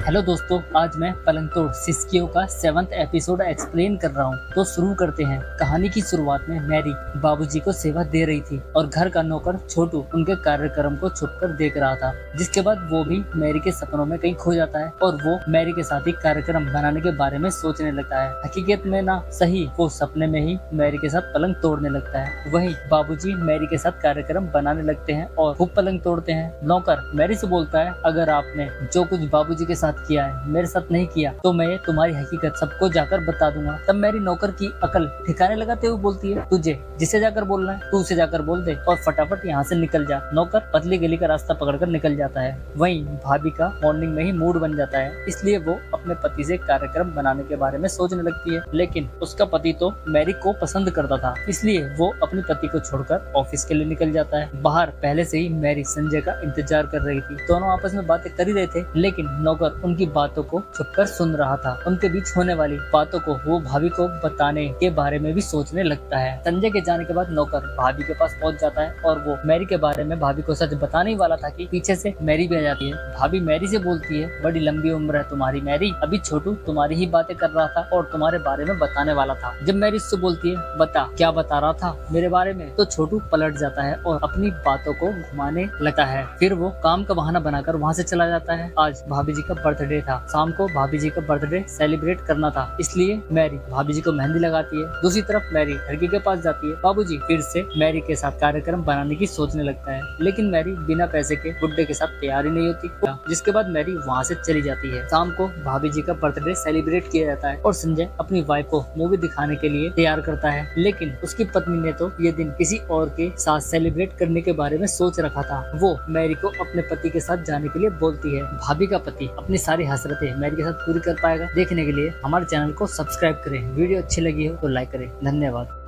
Hello दोस्तों, आज मैं पलंग तोड़ सिस्कियो का 7वां एपिसोड एक्सप्लेन कर रहा हूँ। तो शुरू करते हैं। कहानी की शुरुआत में मैरी बाबूजी को सेवा दे रही थी और घर का नौकर छोटू उनके कार्यक्रम को छुपकर देख रहा था। जिसके बाद वो भी मैरी के सपनों में कहीं खो जाता है और वो मैरी के साथ ही कार्यक्रम बनाने के बारे में सोचने लगता है। हकीकत में ना सही, वो सपने में ही मैरी के साथ पलंग तोड़ने लगता है। वहीं बाबूजी मैरी के साथ कार्यक्रम बनाने लगते हैं और खूब पलंग तोड़ते हैं। नौकर मैरी से बोलता है, अगर आपने जो कुछ बाबूजी के साथ किया है मेरे साथ नहीं किया तो मैं तुम्हारी हकीकत सबको जाकर बता दूंगा। तब मैरी नौकर की अकल ठिकाने लगाते हुए बोलती है, तुझे जिसे जाकर बोलना है तू उसे जाकर बोल दे और फटाफट यहाँ से निकल जा। नौकर पतली गली का रास्ता पकड़कर निकल जाता है। वहीं भाभी का मॉर्निंग में ही मूड बन जाता है, इसलिए वो अपने पति से कार्यक्रम बनाने के बारे में सोचने लगती है। लेकिन उसका पति तो मैरी को पसंद करता था, इसलिए वो अपने पति को छोड़कर ऑफिस के लिए निकल जाता है। बाहर पहले से ही मैरी संजय का इंतजार कर रही थी। दोनों आपस में बातें कर ही रहे थे, लेकिन नौकर उनकी बातों को छुपकर सुन रहा था। उनके बीच होने वाली बातों को वो भाभी को बताने के बारे में भी सोचने लगता है। संजय के जाने के बाद नौकर भाभी के पास पहुंच जाता है और वो मैरी के बारे में भाभी को सच बताने ही वाला था कि पीछे से मैरी भी आ जाती है। भाभी मैरी से बोलती है, बड़ी लंबी उम्र है तुम्हारी मैरी, अभी छोटू तुम्हारी ही बातें कर रहा था और तुम्हारे बारे में बताने वाला था। जब मैरी उससे बोलती है, बता क्या बता रहा था मेरे बारे में, तो छोटू पलट जाता है और अपनी बातों को घुमाने लगता है। फिर वो काम का बहाना बनाकर वहाँ से चला जाता है। आज भाभी जी का बर्थडे था, शाम को भाभी जी का बर्थडे सेलिब्रेट करना था, इसलिए मैरी भाभी जी को मेहंदी लगाती है। दूसरी तरफ मैरी लड़की के पास जाती है। बाबूजी फिर से मैरी के साथ कार्यक्रम बनाने की सोचने लगता है, लेकिन मैरी बिना पैसे के गुड्डे के साथ तैयार ही नहीं होती। जिसके बाद मैरी वहाँ से चली जाती है। शाम को भाभी जी का बर्थडे सेलिब्रेट किया जाता है और संजय अपनी वाइफ को मूवी दिखाने के लिए तैयार करता है, लेकिन उसकी पत्नी ने तो ये दिन किसी और के साथ सेलिब्रेट करने के बारे में सोच रखा था। वो मैरी को अपने पति के साथ जाने के लिए बोलती है। भाभी का पति अपनी सारी हसरतें मैरी के साथ पूरी कर पाएगा? देखने के लिए हमारे चैनल को सब्सक्राइब करें। वीडियो अच्छी लगी हो तो लाइक करें। धन्यवाद।